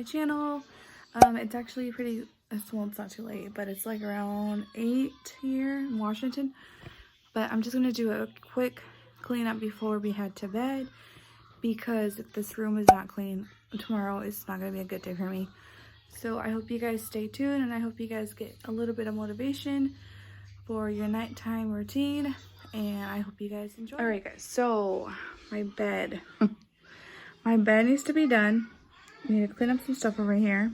my channel. It's actually pretty, well, it's not too late, but it's like around 8 here in Washington. But I'm just going to do a quick cleanup before we head to bed, because if this room is not clean tomorrow, it's not going to be a good day for me. So I hope you guys stay tuned, and I hope you guys get a little bit of motivation for your nighttime routine, and I hope you guys enjoy. All right, guys, so my bed. My bed needs to be done. I need to clean up some stuff over here.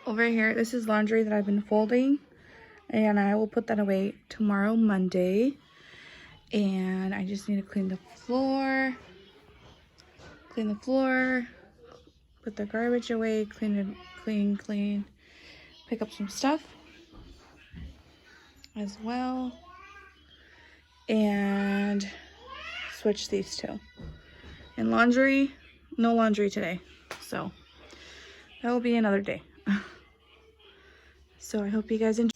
Over here, this is laundry that I've been folding, and I will put that away tomorrow, Monday. And I just need to clean the floor, put the garbage away, clean, pick up some stuff as well, and switch these two. And laundry, no laundry today, so that will be another day. So I hope you guys enjoy.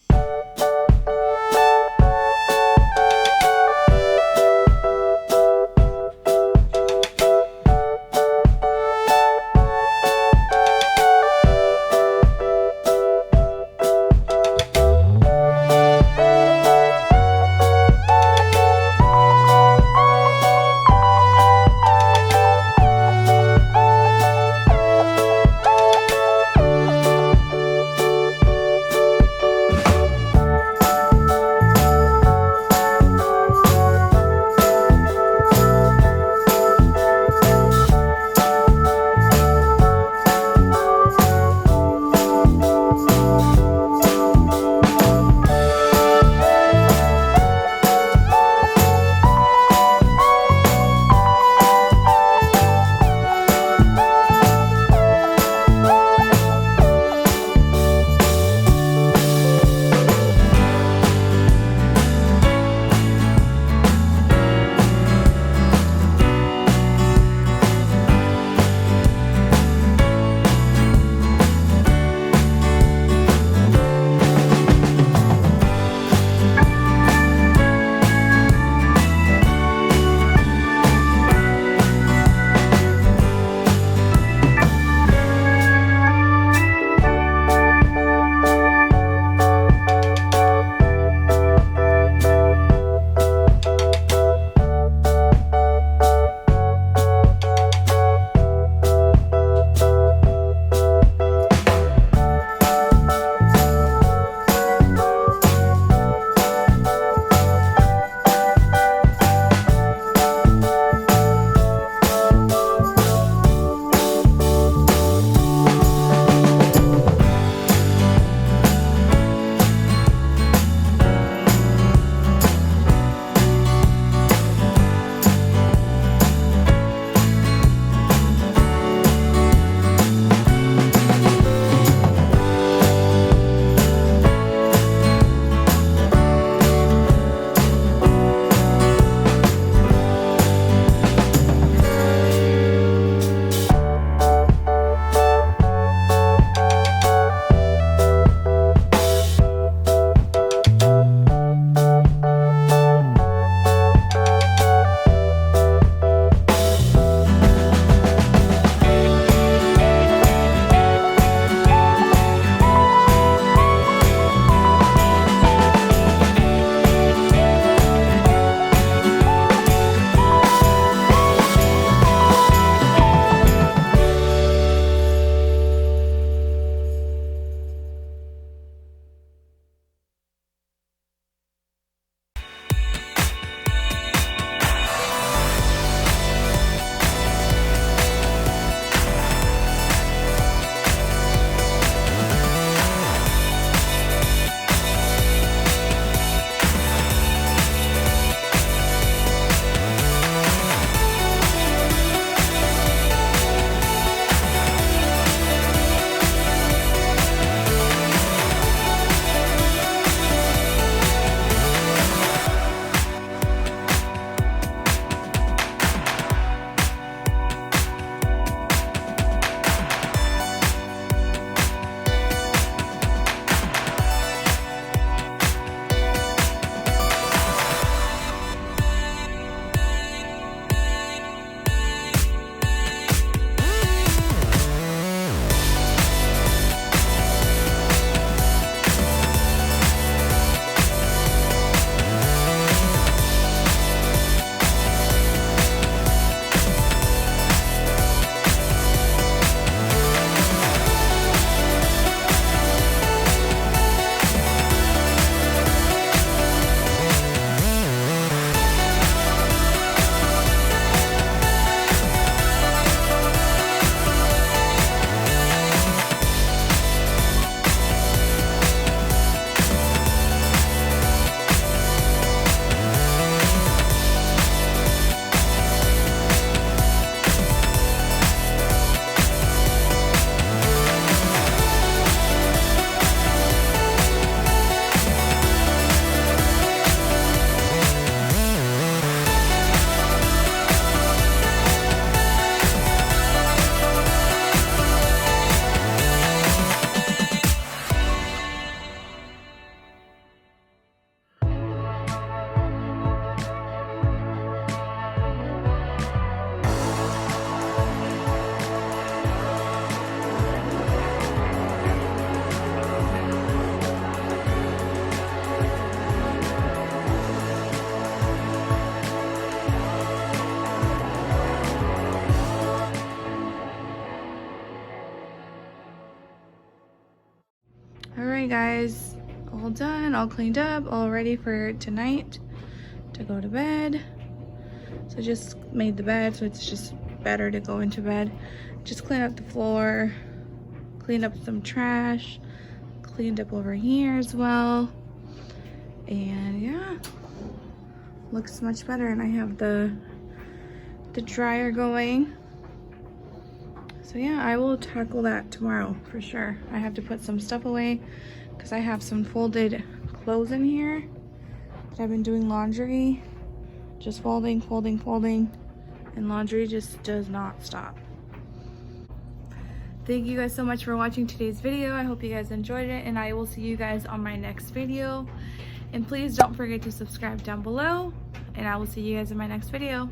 all cleaned up, all ready for tonight to go to bed. So just made the bed, so it's just better to go into bed. Just clean up the floor, cleaned up some trash, cleaned up over here as well. And yeah, looks much better. And I have the dryer going. So yeah, I will tackle that tomorrow for sure. I have to put some stuff away because I have some folded clothes in here that I've been doing laundry. Just folding, folding, folding, and laundry just does not stop. Thank you guys so much for watching today's video. I hope you guys enjoyed it, and I will see you guys on my next video. And please don't forget to subscribe down below, and I will see you guys in my next video.